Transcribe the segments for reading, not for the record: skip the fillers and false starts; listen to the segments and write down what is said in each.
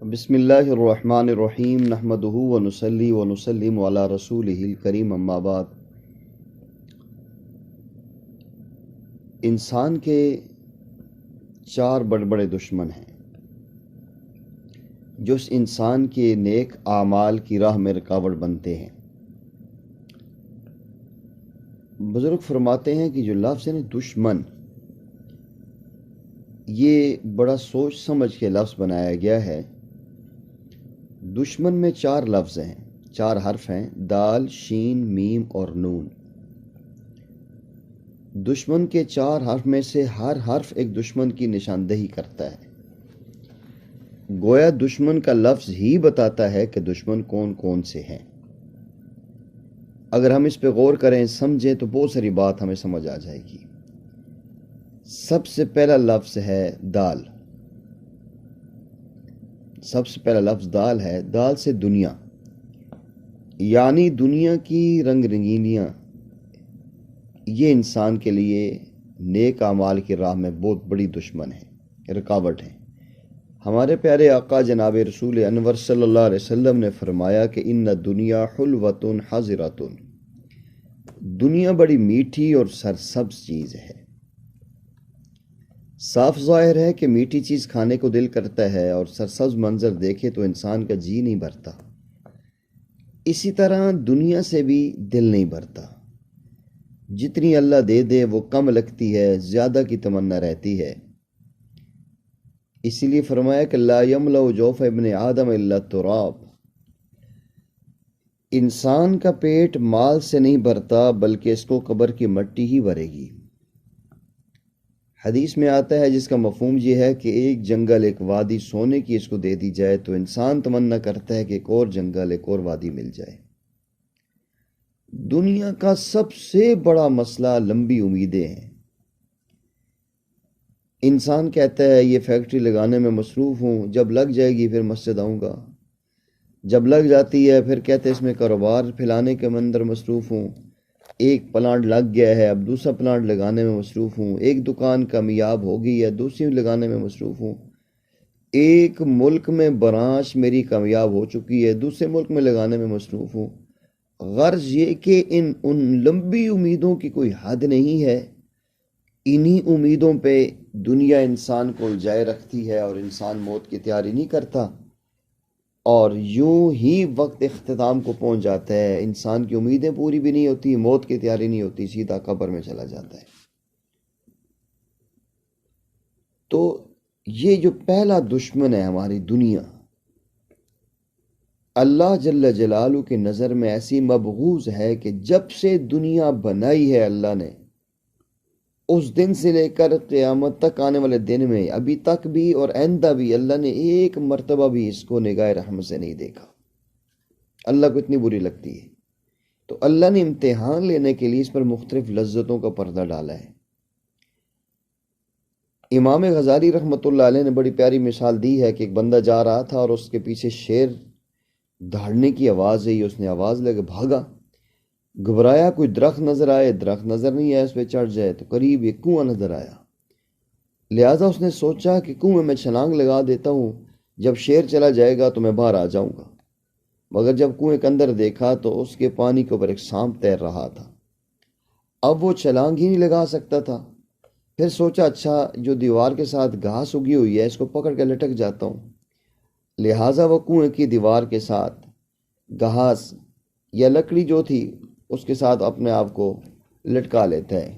بسم اللہ الرحمن الرحیم نحمدہ ونصلی ونسلم علی رسولہ الکریم اما بعد۔ انسان کے چار بڑے بڑے دشمن ہیں جو اس انسان کے نیک اعمال کی راہ میں رکاوٹ بنتے ہیں۔ بزرگ فرماتے ہیں کہ جو لفظ ہے دشمن، یہ بڑا سوچ سمجھ کے لفظ بنایا گیا ہے۔ دشمن میں چار لفظ ہیں، چار حرف ہیں، دال، شین، میم اور نون۔ دشمن کے چار حرف میں سے ہر حرف ایک دشمن کی نشاندہی کرتا ہے، گویا دشمن کا لفظ ہی بتاتا ہے کہ دشمن کون کون سے ہیں۔ اگر ہم اس پہ غور کریں، سمجھیں تو بہت ساری بات ہمیں سمجھ آ جائے گی۔ سب سے پہلا لفظ ہے دال۔ سب سے پہلا لفظ دال ہے۔ دال سے دنیا، یعنی دنیا کی رنگ رنگینیاں، یہ انسان کے لیے نیک اعمال کی راہ میں بہت بڑی دشمن ہے، رکاوٹ ہے۔ ہمارے پیارے آقا جناب رسول انور صلی اللہ علیہ وسلم نے فرمایا کہ ان دنیا حلوۃ حاضرۃ، دنیا بڑی میٹھی اور سرسبز چیز ہے۔ صاف ظاہر ہے کہ میٹھی چیز کھانے کو دل کرتا ہے اور سرسبز منظر دیکھے تو انسان کا جی نہیں بھرتا۔ اسی طرح دنیا سے بھی دل نہیں بھرتا، جتنی اللہ دے دے وہ کم لگتی ہے، زیادہ کی تمنا رہتی ہے۔ اسی لیے فرمایا کہ لا یملأ جوف ابن آدم الا التراب، انسان کا پیٹ مال سے نہیں بھرتا بلکہ اس کو قبر کی مٹی ہی بھرے گی۔ حدیث میں آتا ہے جس کا مفہوم یہ ہے کہ ایک جنگل، ایک وادی سونے کی اس کو دے دی جائے تو انسان تمنا کرتا ہے کہ ایک اور جنگل، ایک اور وادی مل جائے۔ دنیا کا سب سے بڑا مسئلہ لمبی امیدیں ہیں۔ انسان کہتا ہے یہ فیکٹری لگانے میں مصروف ہوں، جب لگ جائے گی پھر مسجد آؤں گا۔ جب لگ جاتی ہے پھر کہتے ہیں اس میں کاروبار پھیلانے کے اندر مصروف ہوں، ایک پلانٹ لگ گیا ہے اب دوسرا پلانٹ لگانے میں مصروف ہوں، ایک دکان کامیاب ہو گئی ہے دوسری لگانے میں مصروف ہوں، ایک ملک میں برانچ میری کامیاب ہو چکی ہے دوسرے ملک میں لگانے میں مصروف ہوں۔ غرض یہ کہ ان لمبی امیدوں کی کوئی حد نہیں ہے۔ انہی امیدوں پہ دنیا انسان کو الجھائے رکھتی ہے اور انسان موت کی تیاری نہیں کرتا، اور یوں ہی وقت اختتام کو پہنچ جاتا ہے، انسان کی امیدیں پوری بھی نہیں ہوتی، موت کی تیاری نہیں ہوتی، سیدھا قبر میں چلا جاتا ہے۔ تو یہ جو پہلا دشمن ہے ہماری دنیا، اللہ جل جلالہ کی نظر میں ایسی مبغوض ہے کہ جب سے دنیا بنائی ہے اللہ نے، اس دن سے لے کر قیامت تک آنے والے دن میں ابھی تک بھی اور آئندہ بھی اللہ نے ایک مرتبہ بھی اس کو نگاہ رحمت سے نہیں دیکھا۔ اللہ کو اتنی بری لگتی ہے، تو اللہ نے امتحان لینے کے لیے اس پر مختلف لذتوں کا پردہ ڈالا ہے۔ امام غزالی رحمۃ اللہ علیہ نے بڑی پیاری مثال دی ہے کہ ایک بندہ جا رہا تھا اور اس کے پیچھے شیر دھاڑنے کی آواز ہے، اس نے آواز لے کے بھاگا، گھبرایا، کوئی درخت نظر آئے، درخت نظر نہیں آیا، اس پہ چڑھ جائے تو قریب ایک کنواں نظر آیا، لہٰذا اس نے سوچا کہ کنویں میں چھلانگ لگا دیتا ہوں، جب شیر چلا جائے گا تو میں باہر آ جاؤں گا۔ مگر جب کنویں کے اندر دیکھا تو اس کے پانی کے اوپر ایک سانپ تیر رہا تھا، اب وہ چھلانگ ہی نہیں لگا سکتا تھا۔ پھر سوچا اچھا جو دیوار کے ساتھ گھاس اگی ہوئی ہے اس کو پکڑ کے لٹک جاتا ہوں، لہٰذا وہ کنویں کی دیوار کے ساتھ گھاس یا لکڑی جو تھی اس کے ساتھ اپنے آپ کو لٹکا لیتا ہے۔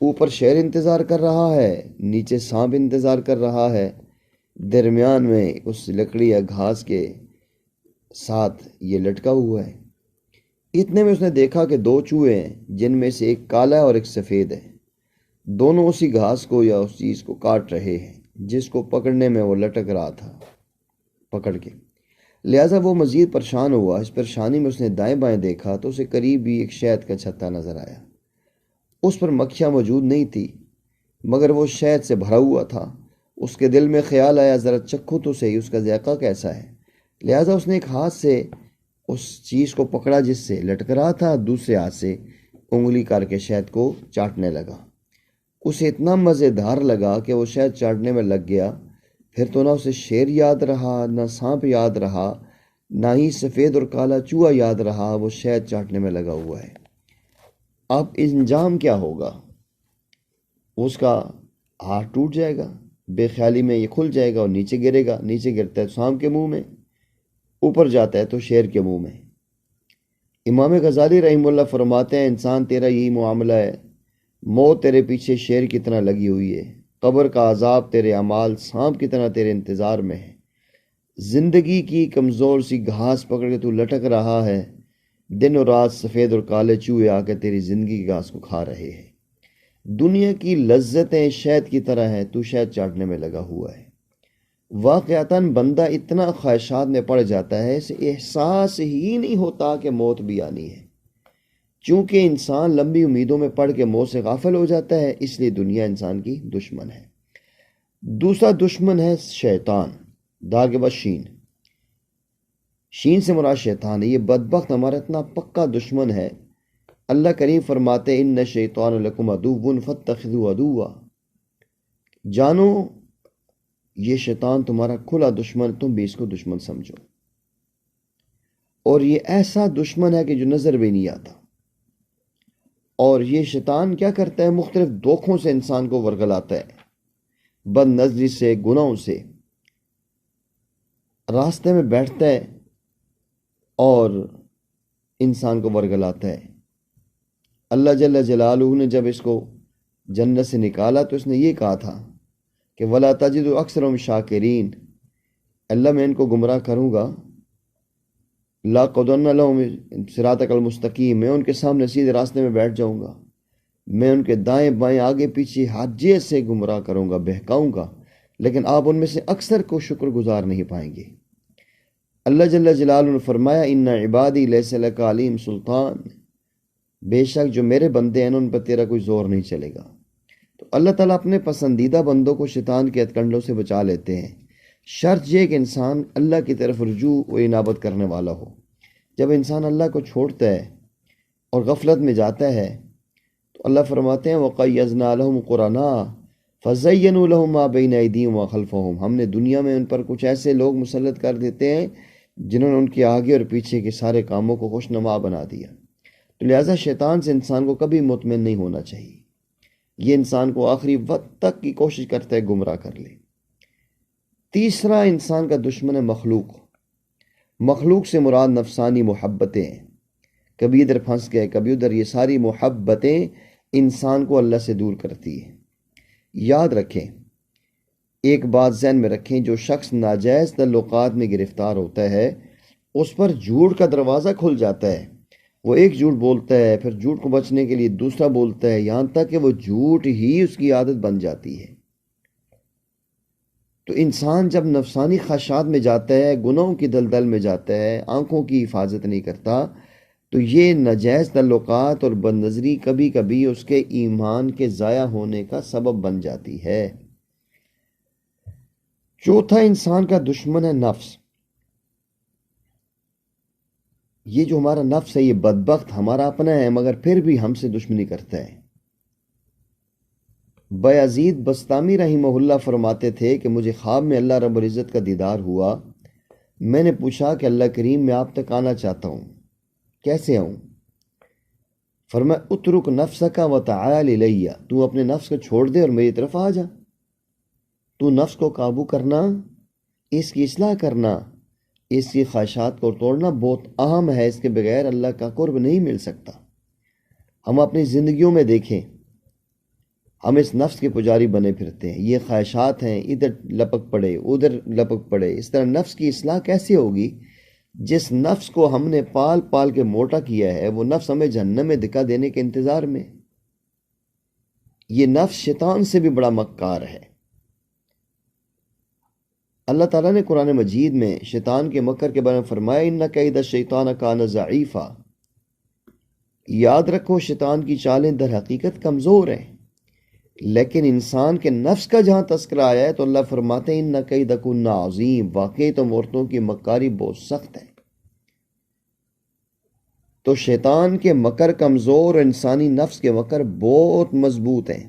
اوپر شیر انتظار کر رہا ہے، نیچے سانپ انتظار کر رہا ہے، درمیان میں اس لکڑی یا گھاس کے ساتھ یہ لٹکا ہوا ہے۔ اتنے میں اس نے دیکھا کہ دو چوہے ہیں جن میں سے ایک کالا اور ایک سفید ہے، دونوں اسی گھاس کو یا اس چیز کو کاٹ رہے ہیں جس کو پکڑنے میں وہ لٹک رہا تھا پکڑ کے۔ لہٰذا وہ مزید پریشان ہوا، اس پریشانی میں اس نے دائیں بائیں دیکھا تو اسے قریب ہی ایک شہد کا چھتا نظر آیا، اس پر مکھیاں موجود نہیں تھی مگر وہ شہد سے بھرا ہوا تھا۔ اس کے دل میں خیال آیا ذرا چکھوں تو صحیح اس کا ذائقہ کیسا ہے، لہٰذا اس نے ایک ہاتھ سے اس چیز کو پکڑا جس سے لٹک رہا تھا، دوسرے ہاتھ سے انگلی کر کے شہد کو چاٹنے لگا۔ اسے اتنا مزیدار لگا کہ وہ شہد چاٹنے میں لگ گیا، پھر تو نہ اسے شیر یاد رہا، نہ سانپ یاد رہا، نہ ہی سفید اور کالا چوہا یاد رہا، وہ شہد چاٹنے میں لگا ہوا ہے۔ اب انجام کیا ہوگا؟ اس کا ہاتھ ٹوٹ جائے گا، بے خیالی میں یہ کھل جائے گا اور نیچے گرے گا، نیچے گرتا ہے تو سانپ کے منہ میں، اوپر جاتا ہے تو شیر کے منہ میں۔ امام غزالی رحمہ اللہ فرماتے ہیں انسان تیرا یہی معاملہ ہے، موت تیرے پیچھے شیر کی طرح لگی ہوئی ہے، قبر کا عذاب تیرے اعمال سانپ کی طرح تیرے انتظار میں ہے، زندگی کی کمزور سی گھاس پکڑ کے تو لٹک رہا ہے، دن اور رات سفید اور کالے چوہے آ کے تیری زندگی کی گھاس کو کھا رہے ہیں، دنیا کی لذتیں شہد کی طرح ہیں، تو شہد چاٹنے میں لگا ہوا ہے۔ واقعتاً بندہ اتنا خواہشات میں پڑ جاتا ہے، اسے احساس ہی نہیں ہوتا کہ موت بھی آنی ہے۔ چونکہ انسان لمبی امیدوں میں پڑ کے موت سے غافل ہو جاتا ہے، اس لیے دنیا انسان کی دشمن ہے۔ دوسرا دشمن ہے شیطان، دال کے بعد شین، شین سے مراد شیطان ہے۔ یہ بدبخت ہمارا اتنا پکا دشمن ہے۔ اللہ کریم فرماتے ان شیطان لکم عدو فاتخذوہ عدوا، جانو یہ شیطان تمہارا کھلا دشمن، تم بھی اس کو دشمن سمجھو۔ اور یہ ایسا دشمن ہے کہ جو نظر بھی نہیں آتا۔ اور یہ شیطان کیا کرتا ہے؟ مختلف دھوکوں سے انسان کو ورگلاتا ہے، بد نظری سے، گناہوں سے، راستے میں بیٹھتا ہے اور انسان کو ورگلاتا ہے۔ اللہ جل جلالہ نے جب اس کو جنت سے نکالا تو اس نے یہ کہا تھا کہ وَلَا تَجِدُ أَكْثَرَهُمْ شَاكِرِينَ، اللہ میں ان کو گمراہ کروں گا، لَأَقْعُدَنَّ لَهُمْ صِرَاطَكَ الْمُسْتَقِيمَ، میں ان کے سامنے سیدھے راستے میں بیٹھ جاؤں گا، میں ان کے دائیں بائیں آگے پیچھے حاجے سے گمراہ کروں گا، بہکاؤں گا، لیکن آپ ان میں سے اکثر کو شکر گزار نہیں پائیں گے۔ اللہ جل جلالہ نے فرمایا ان عبادی لیس لک علیہم سلطان، بے شک جو میرے بندے ہیں ان پر تیرا کوئی زور نہیں چلے گا۔ تو اللہ تعالیٰ اپنے پسندیدہ بندوں کو شیطان کے ہتھکنڈوں سے بچا لیتے ہیں، شرط یہ کہ انسان اللہ کی طرف رجوع و انابت کرنے والا ہو۔ جب انسان اللہ کو چھوڑتا ہے اور غفلت میں جاتا ہے تو اللہ فرماتے ہیں وَقَيَّضْنَا لَهُمْ قُرَنَاءَ فَزَيَّنُوا لَهُم مَا بَيْنَ أَيْدِيهِمْ وَخَلْفَهُمْ، ہم نے دنیا میں ان پر کچھ ایسے لوگ مسلط کر دیتے ہیں جنہوں نے ان کے آگے اور پیچھے کے سارے کاموں کو خوشنما بنا دیا۔ تو لہٰذا شیطان سے انسان کو کبھی مطمئن نہیں ہونا چاہیے، یہ انسان کو آخری وقت تک کی کوشش کرتا ہے گمراہ کر لے۔ تیسرا انسان کا دشمن ہے مخلوق۔ مخلوق سے مراد نفسانی محبتیں ہیں، کبھی ادھر پھنس گئے کبھی ادھر، یہ ساری محبتیں انسان کو اللہ سے دور کرتی ہیں۔ یاد رکھیں، ایک بات ذہن میں رکھیں، جو شخص ناجائز تعلقات میں گرفتار ہوتا ہے اس پر جھوٹ کا دروازہ کھل جاتا ہے، وہ ایک جھوٹ بولتا ہے، پھر جھوٹ کو بچنے کے لیے دوسرا بولتا ہے، یہاں تک کہ وہ جھوٹ ہی اس کی عادت بن جاتی ہے۔ تو انسان جب نفسانی خواہشات میں جاتا ہے، گناہوں کی دلدل میں جاتا ہے، آنکھوں کی حفاظت نہیں کرتا، تو یہ ناجائز تعلقات اور بد نظری کبھی کبھی اس کے ایمان کے ضائع ہونے کا سبب بن جاتی ہے۔ چوتھا انسان کا دشمن ہے نفس۔ یہ جو ہمارا نفس ہے یہ بدبخت ہمارا اپنا ہے مگر پھر بھی ہم سے دشمنی کرتا ہے۔ بایزید بسطامی رحمہ اللہ فرماتے تھے کہ مجھے خواب میں اللہ رب العزت کا دیدار ہوا، میں نے پوچھا کہ اللہ کریم میں آپ تک آنا چاہتا ہوں، کیسے آؤں؟ فرمایا اترک نفسک وتعال الی، تو اپنے نفس کو چھوڑ دے اور میری طرف آ جا۔ تو نفس کو قابو کرنا، اس کی اصلاح کرنا، اس کی خواہشات کو توڑنا بہت اہم ہے، اس کے بغیر اللہ کا قرب نہیں مل سکتا۔ ہم اپنی زندگیوں میں دیکھیں، ہم اس نفس کے پجاری بنے پھرتے ہیں، یہ خواہشات ہیں، ادھر لپک پڑے ادھر لپک پڑے۔ اس طرح نفس کی اصلاح کیسے ہوگی؟ جس نفس کو ہم نے پال پال کے موٹا کیا ہے وہ نفس ہمیں جہنم میں دھکا دینے کے انتظار میں۔ یہ نفس شیطان سے بھی بڑا مکار ہے۔ اللہ تعالیٰ نے قرآن مجید میں شیطان کے مکر کے بارے میں فرمایا ان کید الشیطان کان ضعیفا، یاد رکھو شیطان کی چالیں در حقیقت کمزور ہیں، لیکن انسان کے نفس کا جہاں تذکرہ آیا ہے تو اللہ فرماتے ہیں ان کیدکن عظیم، واقعی تم عورتوں کی مکاری بہت سخت ہے۔ تو شیطان کے مکر کمزور، انسانی نفس کے مکر بہت مضبوط ہیں۔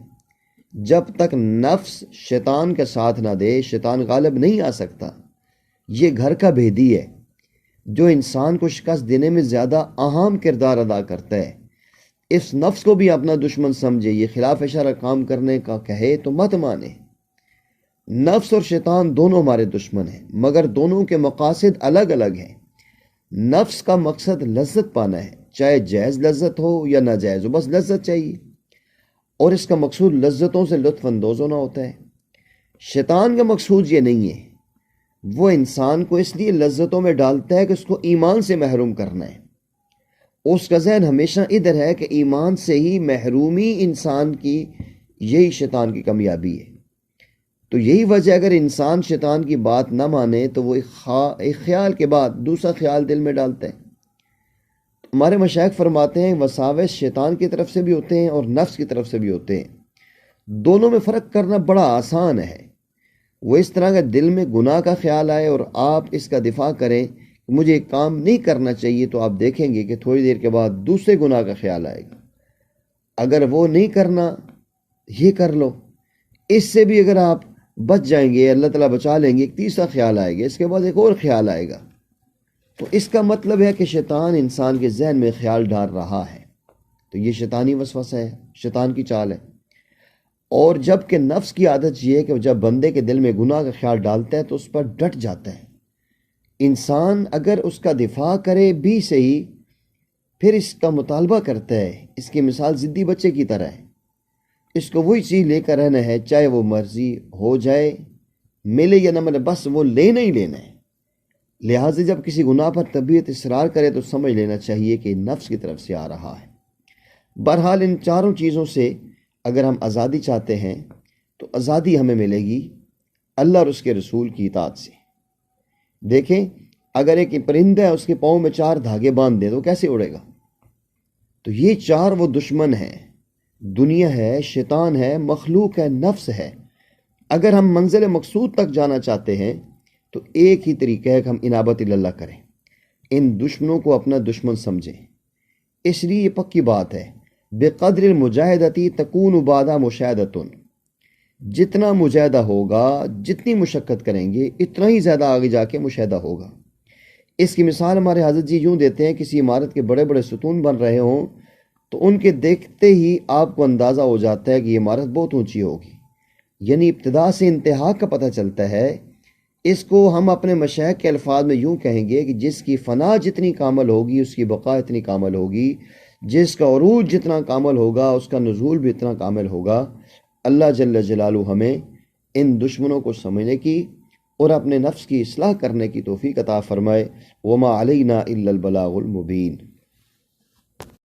جب تک نفس شیطان کا ساتھ نہ دے شیطان غالب نہیں آ سکتا۔ یہ گھر کا بھیدی ہے جو انسان کو شکست دینے میں زیادہ اہم کردار ادا کرتا ہے۔ اس نفس کو بھی اپنا دشمن سمجھے، یہ خلاف شرع کام کرنے کا کہے تو مت مانے۔ نفس اور شیطان دونوں ہمارے دشمن ہیں، مگر دونوں کے مقاصد الگ الگ ہیں۔ نفس کا مقصد لذت پانا ہے، چاہے جائز لذت ہو یا ناجائز ہو، بس لذت چاہیے، اور اس کا مقصود لذتوں سے لطف اندوز ہونا ہوتا ہے۔ شیطان کا مقصود یہ نہیں ہے، وہ انسان کو اس لیے لذتوں میں ڈالتا ہے کہ اس کو ایمان سے محروم کرنا ہے۔ اس کا ذہن ہمیشہ ادھر ہے کہ ایمان سے ہی محرومی انسان کی، یہی شیطان کی کامیابی ہے۔ تو یہی وجہ اگر انسان شیطان کی بات نہ مانے تو وہ ایک خیال کے بعد دوسرا خیال دل میں ڈالتا ہے۔ ہمارے مشائخ فرماتے ہیں وساوس شیطان کی طرف سے بھی ہوتے ہیں اور نفس کی طرف سے بھی ہوتے ہیں، دونوں میں فرق کرنا بڑا آسان ہے۔ وہ اس طرح کا دل میں گناہ کا خیال آئے اور آپ اس کا دفاع کریں کہ مجھے ایک کام نہیں کرنا چاہیے، تو آپ دیکھیں گے کہ تھوڑی دیر کے بعد دوسرے گناہ کا خیال آئے گا، اگر وہ نہیں کرنا یہ کر لو۔ اس سے بھی اگر آپ بچ جائیں گے، اللہ تعالیٰ بچا لیں گے، ایک تیسرا خیال آئے گا، اس کے بعد ایک اور خیال آئے گا۔ تو اس کا مطلب ہے کہ شیطان انسان کے ذہن میں خیال ڈال رہا ہے، تو یہ شیطانی وسوسہ ہے، شیطان کی چال ہے۔ اور جب کہ نفس کی عادت یہ ہے کہ جب بندے کے دل میں گناہ کا خیال ڈالتا ہے تو اس پر ڈٹ جاتا ہے۔ انسان اگر اس کا دفاع کرے بھی صحیح، پھر اس کا مطالبہ کرتا ہے۔ اس کی مثال ضدی بچے کی طرح ہے، اس کو وہی چیز لے کر رہنا ہے، چاہے وہ مرضی ہو جائے، ملے یا نہ ملے، بس وہ لینا ہی لینا ہے۔ لہٰذا جب کسی گناہ پر طبیعت اصرار کرے تو سمجھ لینا چاہیے کہ نفس کی طرف سے آ رہا ہے۔ بہرحال ان چاروں چیزوں سے اگر ہم آزادی چاہتے ہیں تو آزادی ہمیں ملے گی اللہ اور اس کے رسول کی اطاعت سے۔ دیکھیں، اگر ایک پرندہ ہے، اس کے پاؤں میں 4 دھاگے باندھ دیں تو کیسے اڑے گا؟ تو یہ 4 وہ دشمن ہیں، دنیا ہے، شیطان ہے، مخلوق ہے، نفس ہے۔ اگر ہم منزل مقصود تک جانا چاہتے ہیں تو ایک ہی طریقہ ہے کہ ہم انابت اللہ کریں، ان دشمنوں کو اپنا دشمن سمجھیں۔ اس لیے یہ پکی بات ہے، بقدر المجاہدتی تکون بعد مشاہدۃ، جتنا مجاہدہ ہوگا، جتنی مشقت کریں گے، اتنا ہی زیادہ آگے جا کے مشاہدہ ہوگا۔ اس کی مثال ہمارے حضرت جی یوں دیتے ہیں، کسی عمارت کے بڑے بڑے ستون بن رہے ہوں تو ان کے دیکھتے ہی آپ کو اندازہ ہو جاتا ہے کہ یہ عمارت بہت اونچی ہوگی، یعنی ابتدا سے انتہا کا پتہ چلتا ہے۔ اس کو ہم اپنے مشائخ کے الفاظ میں یوں کہیں گے کہ جس کی فنا جتنی کامل ہوگی اس کی بقا اتنی کامل ہوگی، جس کا عروج جتنا کامل ہوگا اس کا نزول بھی اتنا کامل ہوگا۔ اللہ جل جلالہ ہمیں ان دشمنوں کو سمجھنے کی اور اپنے نفس کی اصلاح کرنے کی توفیق عطا فرمائے۔ وما علینا الا البلاغ المبین۔